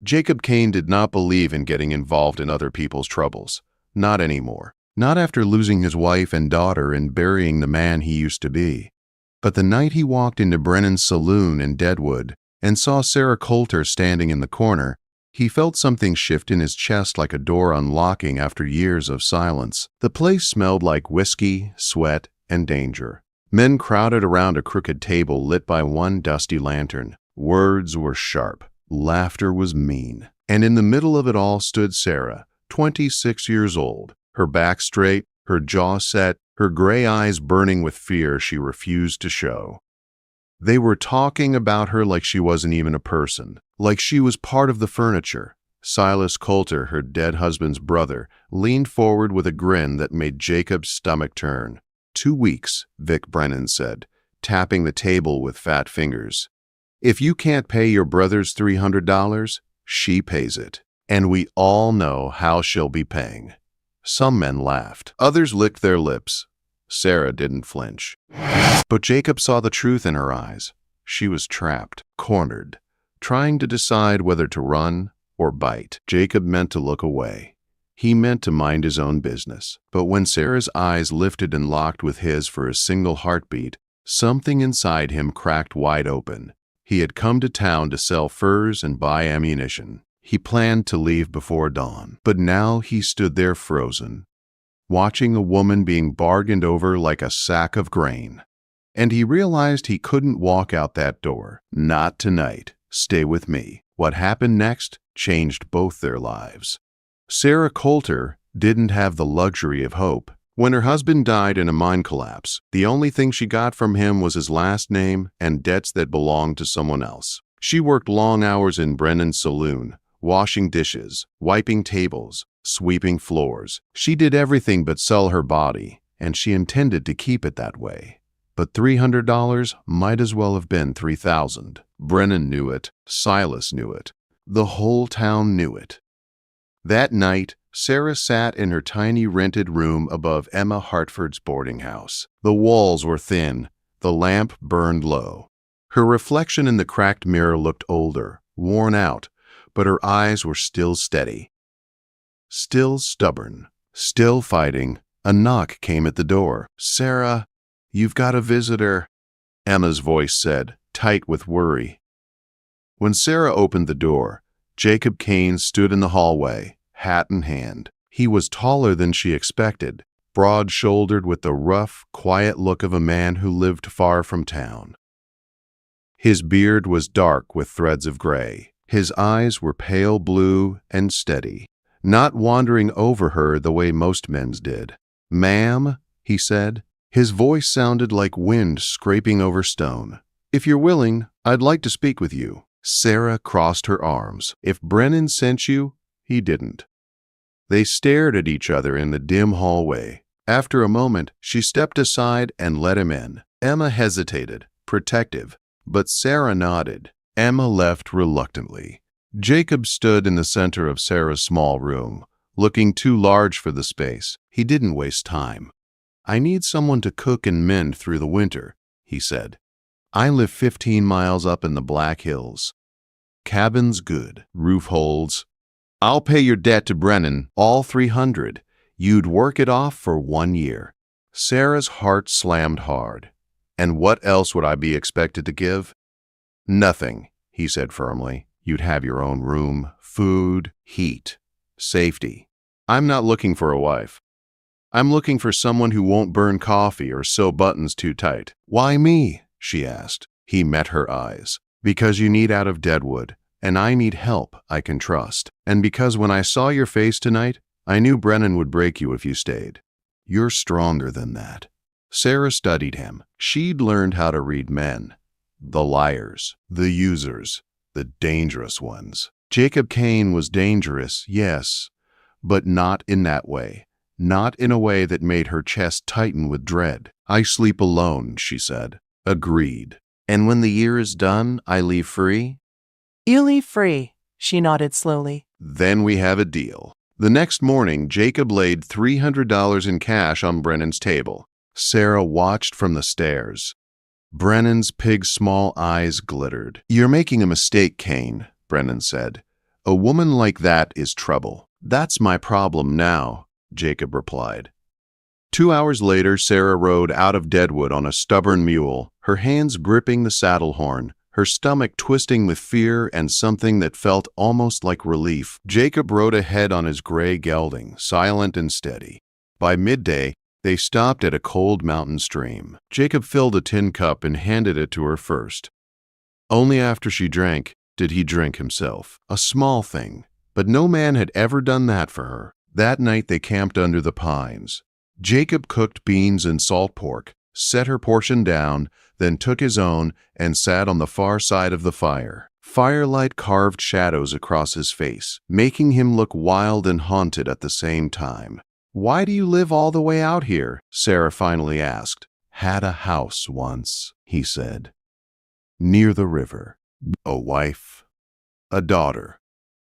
Jacob Kane did not believe in getting involved in other people's troubles. Not anymore. Not after losing his wife and daughter and burying the man he used to be. But the night he walked into Brennan's saloon in Deadwood and saw Sarah Coulter standing in the corner, he felt something shift in his chest like a door unlocking after years of silence. The place smelled like whiskey, sweat, and danger. Men crowded around a crooked table lit by one dusty lantern. Words were sharp. Laughter was mean. And in the middle of it all stood Sarah, 26 years old, her back straight, her jaw set, her gray eyes burning with fear she refused to show. They were talking about her like she wasn't even a person, like she was part of the furniture. Silas Coulter, her dead husband's brother, leaned forward with a grin that made Jacob's stomach turn. 2 weeks, Vic Brennan said, tapping the table with fat fingers. If you can't pay your brother's $300, she pays it. And we all know how she'll be paying. Some men laughed. Others licked their lips. Sarah didn't flinch. But Jacob saw the truth in her eyes. She was trapped, cornered, trying to decide whether to run or bite. Jacob meant to look away. He meant to mind his own business. But when Sarah's eyes lifted and locked with his for a single heartbeat, something inside him cracked wide open. He had come to town to sell furs and buy ammunition. He planned to leave before dawn. But now he stood there frozen, watching a woman being bargained over like a sack of grain. And he realized he couldn't walk out that door. Not tonight. Stay with me. What happened next changed both their lives. Sarah Coulter didn't have the luxury of hope. When her husband died in a mine collapse, the only thing she got from him was his last name and debts that belonged to someone else. She worked long hours in Brennan's saloon, washing dishes, wiping tables, sweeping floors. She did everything but sell her body, and she intended to keep it that way. But $300 might as well have been $3,000. Brennan knew it. Silas knew it. The whole town knew it. That night, Sarah sat in her tiny rented room above Emma Hartford's boarding house. The walls were thin. The lamp burned low. Her reflection in the cracked mirror looked older, worn out, but her eyes were still steady. Still stubborn. Still fighting. A knock came at the door. "Sarah, you've got a visitor," Emma's voice said, tight with worry. When Sarah opened the door, Jacob Kane stood in the hallway, hat in hand. He was taller than she expected, broad-shouldered with the rough, quiet look of a man who lived far from town. His beard was dark with threads of gray. His eyes were pale blue and steady, not wandering over her the way most men's did. "Ma'am," he said. His voice sounded like wind scraping over stone. "If you're willing, I'd like to speak with you." Sarah crossed her arms. If Brennan sent you, he didn't. They stared at each other in the dim hallway. After a moment, she stepped aside and let him in. Emma hesitated, protective, but Sarah nodded. Emma left reluctantly. Jacob stood in the center of Sarah's small room, looking too large for the space. He didn't waste time. "I need someone to cook and mend through the winter," he said. "I live 15 miles up in the Black Hills. Cabin's good, roof holds. I'll pay your debt to Brennan, all $300. You'd work it off for 1 year." Sarah's heart slammed hard. "And what else would I be expected to give?" "Nothing," he said firmly. "You'd have your own room, food, heat, safety. I'm not looking for a wife. I'm looking for someone who won't burn coffee or sew buttons too tight." "Why me?" she asked. He met her eyes. "Because you need out of Deadwood, and I need help I can trust. And because when I saw your face tonight, I knew Brennan would break you if you stayed. You're stronger than that." Sarah studied him. She'd learned how to read men. The liars, the users, the dangerous ones. Jacob Kane was dangerous, yes, but not in that way. Not in a way that made her chest tighten with dread. "I sleep alone," she said. "Agreed. And when the year is done, I leave free?" "You leave free," she nodded slowly. "Then we have a deal." The next morning, Jacob laid $300 in cash on Brennan's table. Sarah watched from the stairs. Brennan's pig-small eyes glittered. "You're making a mistake, Kane," Brennan said. A woman like that is trouble. That's my problem now, Jacob replied. 2 hours later, Sarah rode out of Deadwood on a stubborn mule, her hands gripping the saddle horn, her stomach twisting with fear and something that felt almost like relief. Jacob rode ahead on his gray gelding, silent and steady. By midday, they stopped at a cold mountain stream. Jacob filled a tin cup and handed it to her first. Only after she drank did he drink himself. A small thing, but no man had ever done that for her. That night they camped under the pines. Jacob cooked beans and salt pork, set her portion down, then took his own and sat on the far side of the fire. Firelight carved shadows across his face, making him look wild and haunted at the same time. "Why do you live all the way out here?" Sarah finally asked. "Had a house once," he said. "Near the river. A wife. A daughter."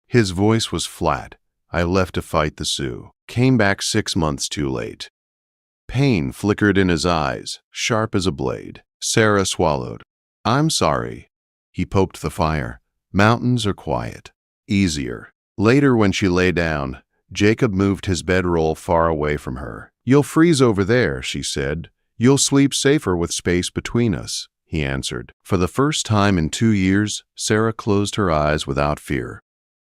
His voice was flat. "I left to fight the Sioux. Came back 6 months too late." Pain flickered in his eyes, sharp as a blade. Sarah swallowed. "I'm sorry." He poked the fire. "Mountains are quiet. Easier." Later, when she lay down, Jacob moved his bedroll far away from her. "You'll freeze over there," she said. "You'll sleep safer with space between us," he answered. For the first time in 2 years, Sarah closed her eyes without fear.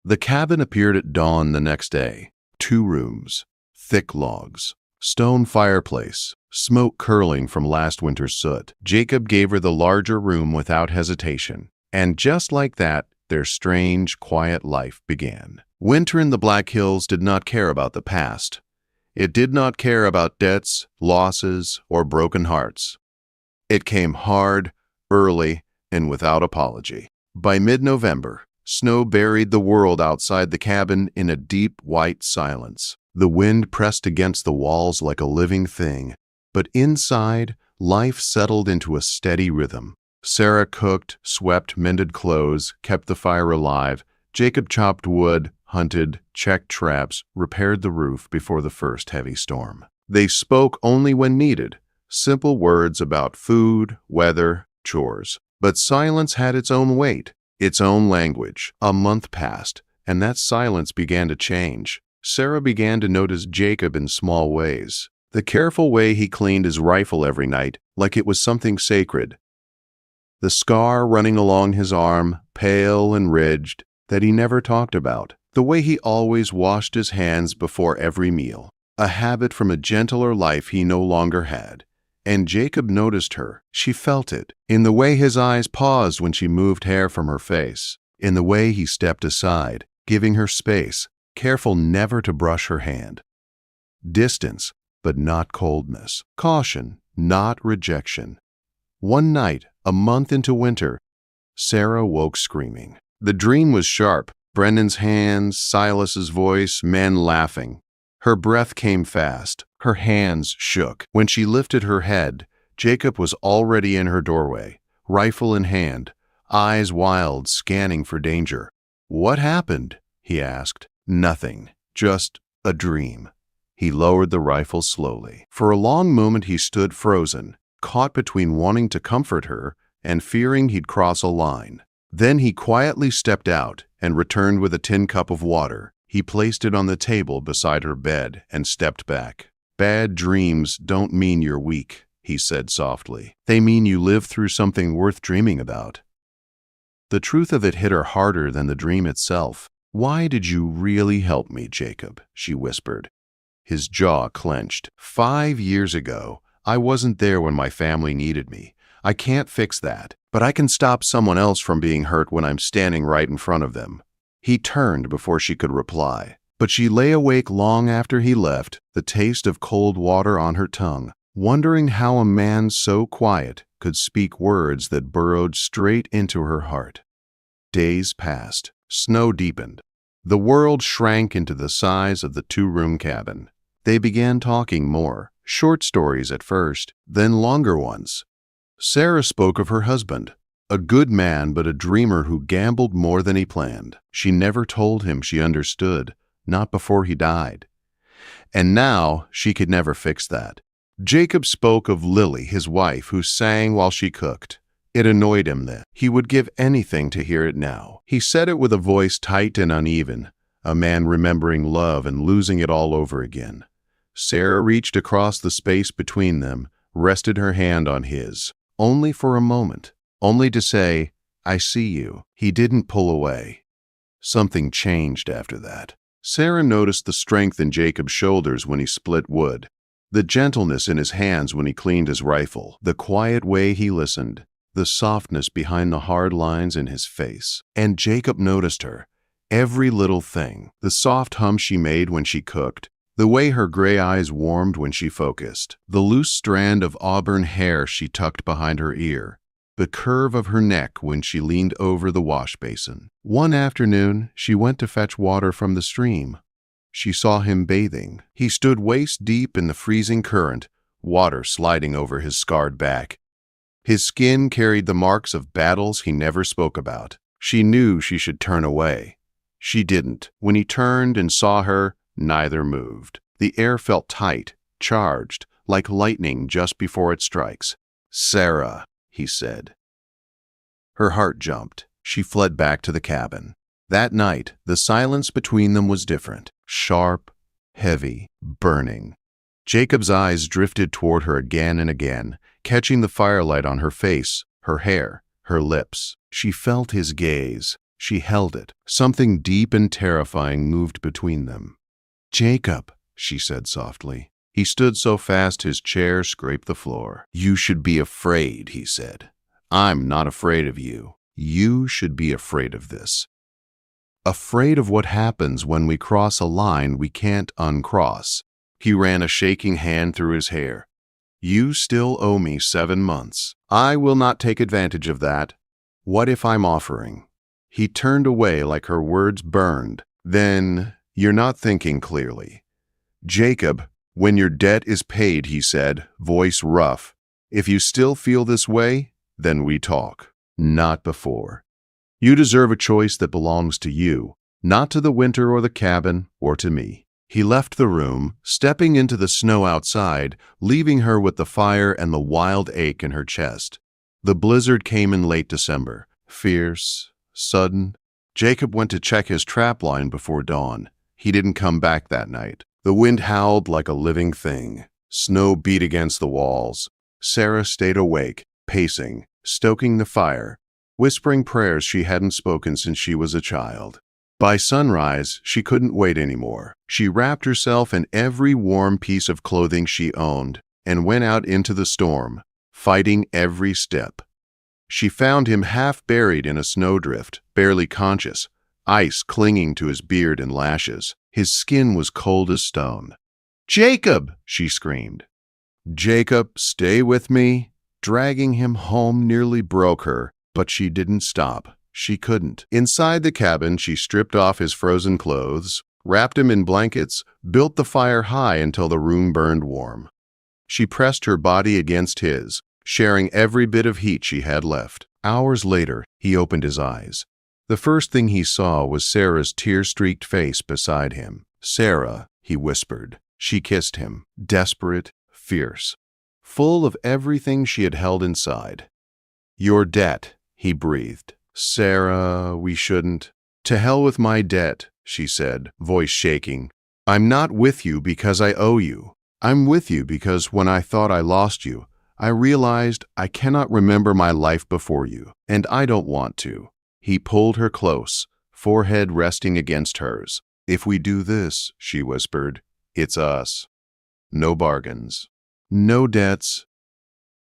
The cabin appeared at dawn the next day. 2 rooms, thick logs, stone fireplace, smoke curling from last winter's soot. Jacob gave her the larger room without hesitation. And just like that, their strange, quiet life began. Winter in the Black Hills did not care about the past. It did not care about debts, losses, or broken hearts. It came hard, early, and without apology. By mid-November, snow buried the world outside the cabin in a deep, white silence. The wind pressed against the walls like a living thing, but inside, life settled into a steady rhythm. Sarah cooked, swept, mended clothes, kept the fire alive. Jacob chopped wood, hunted, checked traps, repaired the roof before the first heavy storm. They spoke only when needed, simple words about food, weather, chores. But silence had its own weight, its own language. A month passed, and that silence began to change. Sarah began to notice Jacob in small ways. The careful way he cleaned his rifle every night, like it was something sacred. The scar running along his arm, pale and ridged, that he never talked about. The way he always washed his hands before every meal. A habit from a gentler life he no longer had. And Jacob noticed her. She felt it. In the way his eyes paused when she moved hair from her face. In the way he stepped aside, giving her space, careful never to brush her hand. Distance, but not coldness. Caution, not rejection. One night, a month into winter, Sarah woke screaming. The dream was sharp. Brendan's hands, Silas's voice, men laughing. Her breath came fast. Her hands shook. When she lifted her head, Jacob was already in her doorway, rifle in hand, eyes wild, scanning for danger. "What happened?" he asked. "Nothing. Just a dream." He lowered the rifle slowly. For a long moment he stood frozen, caught between wanting to comfort her and fearing he'd cross a line. Then he quietly stepped out and returned with a tin cup of water. He placed it on the table beside her bed and stepped back. "Bad dreams don't mean you're weak," he said softly. "They mean you lived through something worth dreaming about." The truth of it hit her harder than the dream itself. "Why did you really help me, Jacob?" she whispered. His jaw clenched. 5 years ago, I wasn't there when my family needed me. I can't fix that, but I can stop someone else from being hurt when I'm standing right in front of them. He turned before she could reply, but she lay awake long after he left, the taste of cold water on her tongue, wondering how a man so quiet could speak words that burrowed straight into her heart. Days passed. Snow deepened. The world shrank into the size of the 2-room cabin. They began talking more, short stories at first, then longer ones. Sarah spoke of her husband, a good man but a dreamer who gambled more than he planned. She never told him she understood, not before he died. And now she could never fix that. Jacob spoke of Lily, his wife, who sang while she cooked, It annoyed him then. He would give anything to hear it now. He said it with a voice tight and uneven, a man remembering love and losing it all over again. Sarah reached across the space between them, rested her hand on his, only for a moment, only to say, "I see you." He didn't pull away. Something changed after that. Sarah noticed the strength in Jacob's shoulders when he split wood, the gentleness in his hands when he cleaned his rifle, the quiet way he listened, the softness behind the hard lines in his face. And Jacob noticed her, every little thing, the soft hum she made when she cooked, the way her gray eyes warmed when she focused, the loose strand of auburn hair she tucked behind her ear, the curve of her neck when she leaned over the wash basin. One afternoon, she went to fetch water from the stream. She saw him bathing. He stood waist deep in the freezing current, water sliding over his scarred back. His skin carried the marks of battles he never spoke about. She knew she should turn away. She didn't. When he turned and saw her, neither moved. The air felt tight, charged, like lightning just before it strikes. "Sarah," he said. Her heart jumped. She fled back to the cabin. That night, the silence between them was different, sharp, heavy, burning. Jacob's eyes drifted toward her again and again, catching the firelight on her face, her hair, her lips. She felt his gaze. She held it. Something deep and terrifying moved between them. "Jacob," she said softly. He stood so fast his chair scraped the floor. "You should be afraid," he said. "I'm not afraid of you. You should be afraid of this. Afraid of what happens when we cross a line we can't uncross." He ran a shaking hand through his hair. "You still owe me 7 months. I will not take advantage of that. What if I'm offering?" He turned away like her words burned. "Then you're not thinking clearly." "Jacob, when your debt is paid," he said, voice rough. "If you still feel this way, then we talk. Not before. You deserve a choice that belongs to you, not to the winter or the cabin or to me." He left the room, stepping into the snow outside, leaving her with the fire and the wild ache in her chest. The blizzard came in late December, fierce, sudden. Jacob went to check his trap line before dawn. He didn't come back that night. The wind howled like a living thing. Snow beat against the walls. Sarah stayed awake, pacing, stoking the fire, whispering prayers she hadn't spoken since she was a child. By sunrise, she couldn't wait anymore. She wrapped herself in every warm piece of clothing she owned and went out into the storm, fighting every step. She found him half buried in a snowdrift, barely conscious, ice clinging to his beard and lashes. His skin was cold as stone. "Jacob!" she screamed. "Jacob, stay with me." Dragging him home nearly broke her, but she didn't stop. She couldn't. Inside the cabin, she stripped off his frozen clothes, wrapped him in blankets, built the fire high until the room burned warm. She pressed her body against his, sharing every bit of heat she had left. Hours later, he opened his eyes. The first thing he saw was Sarah's tear-streaked face beside him. "Sarah," he whispered. She kissed him, desperate, fierce, full of everything she had held inside. "Your debt," he breathed. "Sarah, we shouldn't." "To hell with my debt," she said, voice shaking. "I'm not with you because I owe you. I'm with you because when I thought I lost you, I realized I cannot remember my life before you, and I don't want to." He pulled her close, forehead resting against hers. "If we do this," she whispered, "it's us. No bargains. No debts.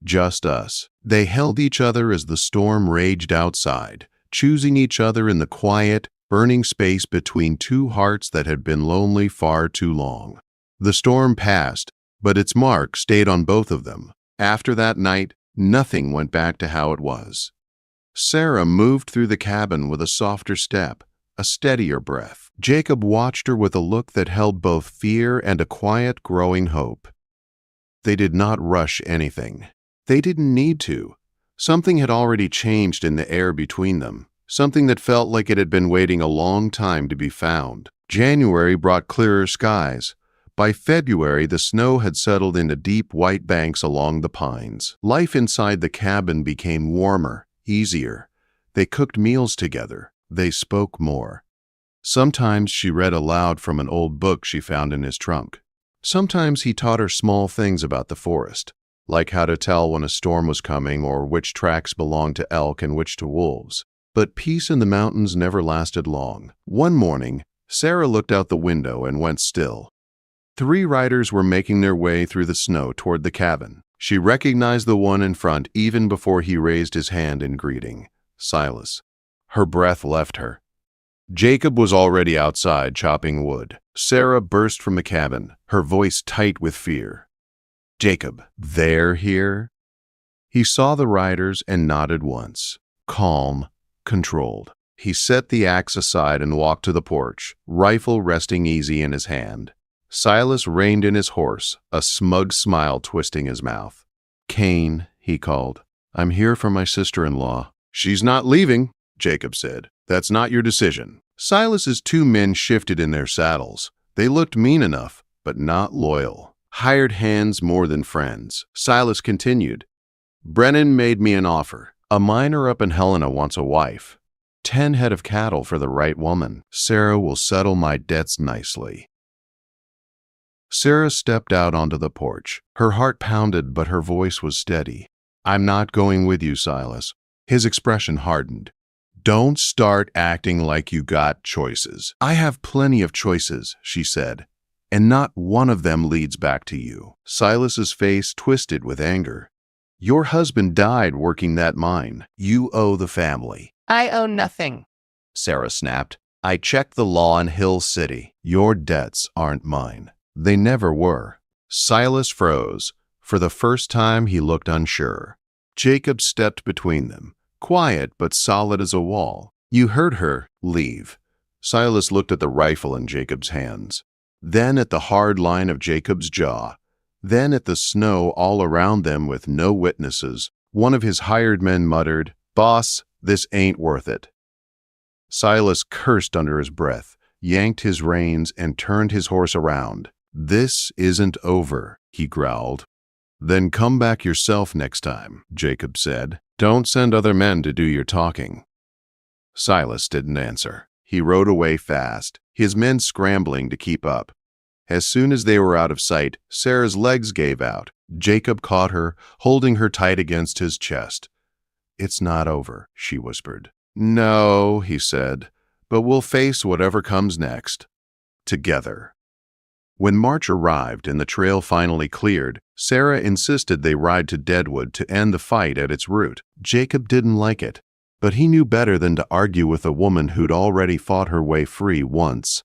Just us." They held each other as the storm raged outside, choosing each other in the quiet, burning space between two hearts that had been lonely far too long. The storm passed, but its mark stayed on both of them. After that night, nothing went back to how it was. Sarah moved through the cabin with a softer step, a steadier breath. Jacob watched her with a look that held both fear and a quiet, growing hope. They did not rush anything. They didn't need to. Something had already changed in the air between them, something that felt like it had been waiting a long time to be found. January brought clearer skies, By February, the snow had settled into deep white banks along the pines. Life inside the cabin became warmer, easier. They cooked meals together. They spoke more. Sometimes she read aloud from an old book she found in his trunk. Sometimes he taught her small things about the forest, like how to tell when a storm was coming or which tracks belonged to elk and which to wolves. But peace in the mountains never lasted long. One morning, Sarah looked out the window and went still. 3 riders were making their way through the snow toward the cabin. She recognized the one in front even before he raised his hand in greeting. Silas. Her breath left her. Jacob was already outside chopping wood. Sarah burst from the cabin, her voice tight with fear. Jacob, they're here? He saw the riders and nodded once. Calm, controlled. He set the axe aside and walked to the porch, rifle resting easy in his hand. Silas reined in his horse, a smug smile twisting his mouth. Cain, he called. I'm here for my sister-in-law. She's not leaving, Jacob said. That's not your decision. Silas's 2 men shifted in their saddles. They looked mean enough, but not loyal. Hired hands more than friends. Silas continued. Brennan made me an offer. A miner up in Helena wants a wife. 10 head of cattle for the right woman. Sarah will settle my debts nicely. Sarah stepped out onto the porch. Her heart pounded, but her voice was steady. I'm not going with you, Silas. His expression hardened. Don't start acting like you got choices. I have plenty of choices, she said, and not one of them leads back to you. Silas's face twisted with anger. Your husband died working that mine. You owe the family. I owe nothing, Sarah snapped. I checked the law in Hill City. Your debts aren't mine. They never were. Silas froze. For the first time, he looked unsure. Jacob stepped between them, quiet but solid as a wall. You heard her. Leave. Silas looked at the rifle in Jacob's hands, then at the hard line of Jacob's jaw, then at the snow all around them with no witnesses. One of his hired men muttered, Boss, this ain't worth it. Silas cursed under his breath, yanked his reins, and turned his horse around. This isn't over, he growled. Then come back yourself next time, Jacob said. Don't send other men to do your talking. Silas didn't answer. He rode away fast, his men scrambling to keep up. As soon as they were out of sight, Sarah's legs gave out. Jacob caught her, holding her tight against his chest. It's not over, she whispered. No, he said, but we'll face whatever comes next. Together. When March arrived and the trail finally cleared, Sarah insisted they ride to Deadwood to end the fight at its root. Jacob didn't like it, but he knew better than to argue with a woman who'd already fought her way free once.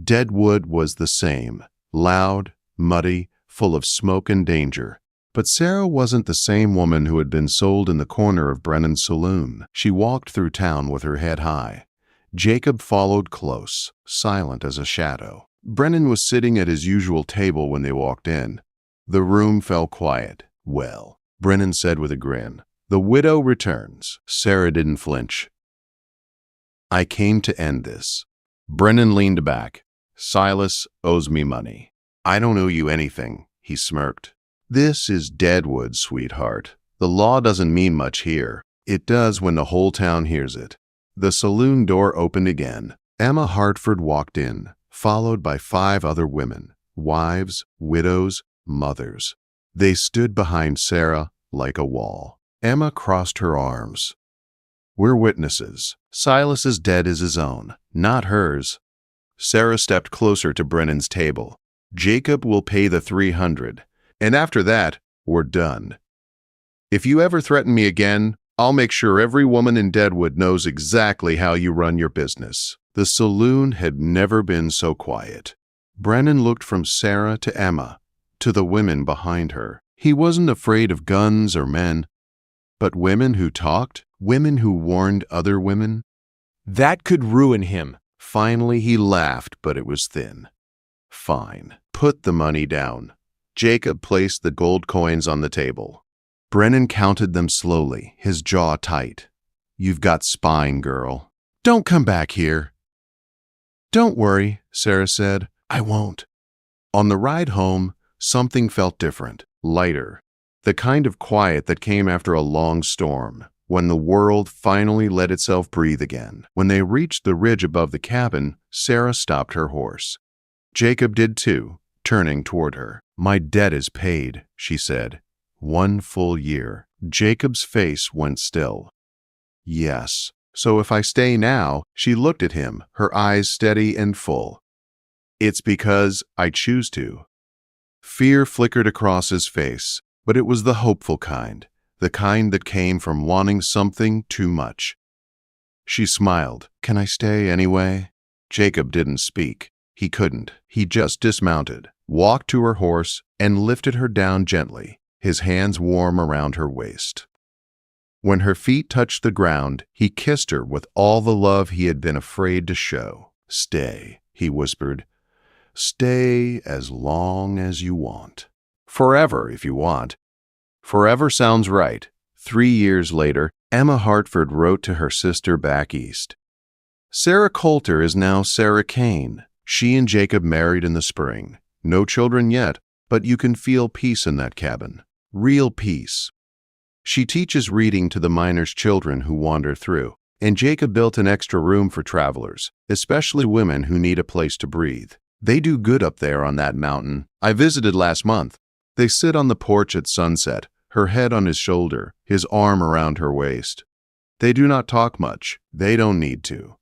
Deadwood was the same, loud, muddy, full of smoke and danger. But Sarah wasn't the same woman who had been sold in the corner of Brennan's saloon. She walked through town with her head high. Jacob followed close, silent as a shadow. Brennan was sitting at his usual table when they walked in. The room fell quiet. Well, Brennan said with a grin, the widow returns. Sarah didn't flinch. I came to end this. Brennan leaned back. Silas owes me money. I don't owe you anything, he smirked. This is Deadwood, sweetheart. The law doesn't mean much here. It does when the whole town hears it. The saloon door opened again. Emma Hartford walked in, followed by 5 other women, wives, widows, mothers. They stood behind Sarah like a wall. Emma crossed her arms. We're witnesses. Silas's debt is his own, not hers. Sarah stepped closer to Brennan's table. Jacob will pay the $300, and after that, we're done. If you ever threaten me again, I'll make sure every woman in Deadwood knows exactly how you run your business. The saloon had never been so quiet. Brennan looked from Sarah to Emma, to the women behind her. He wasn't afraid of guns or men, but women who talked, women who warned other women. That could ruin him. Finally, he laughed, but it was thin. Fine. Put the money down. Jacob placed the gold coins on the table. Brennan counted them slowly, his jaw tight. You've got spine, girl. Don't come back here. Don't worry, Sarah said. I won't. On the ride home, something felt different, lighter. The kind of quiet that came after a long storm, when the world finally let itself breathe again. When they reached the ridge above the cabin, Sarah stopped her horse. Jacob did too, turning toward her. "My debt is paid," she said. 1 full year. Jacob's face went still. "Yes. So if I stay now," she looked at him, her eyes steady and full. "It's because I choose to." Fear flickered across his face, but it was the hopeful kind, the kind that came from wanting something too much. She smiled. "Can I stay anyway?" Jacob didn't speak. He couldn't. He just dismounted, walked to her horse, and lifted her down gently, his hands warm around her waist. When her feet touched the ground, he kissed her with all the love he had been afraid to show. "Stay," he whispered. "Stay as long as you want. Forever, if you want." Forever sounds right. 3 years later, Emma Hartford wrote to her sister back east. "Sarah Coulter is now Sarah Kane. She and Jacob married in the spring. No children yet, but you can feel peace in that cabin. Real peace. She teaches reading to the miners' children who wander through, and Jacob built an extra room for travelers, especially women who need a place to breathe. They do good up there on that mountain. I visited last month. They sit on the porch at sunset, her head on his shoulder, his arm around her waist. They do not talk much. They don't need to.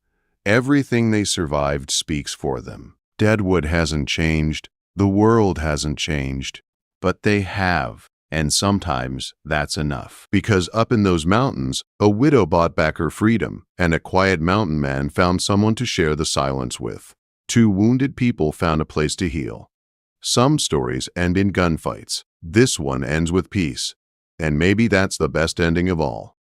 Everything they survived speaks for them. Deadwood hasn't changed. The world hasn't changed. But they have, and sometimes that's enough. Because up in those mountains, a widow bought back her freedom, and a quiet mountain man found someone to share the silence with. 2 wounded people found a place to heal. Some stories end in gunfights. This one ends with peace. And maybe that's the best ending of all.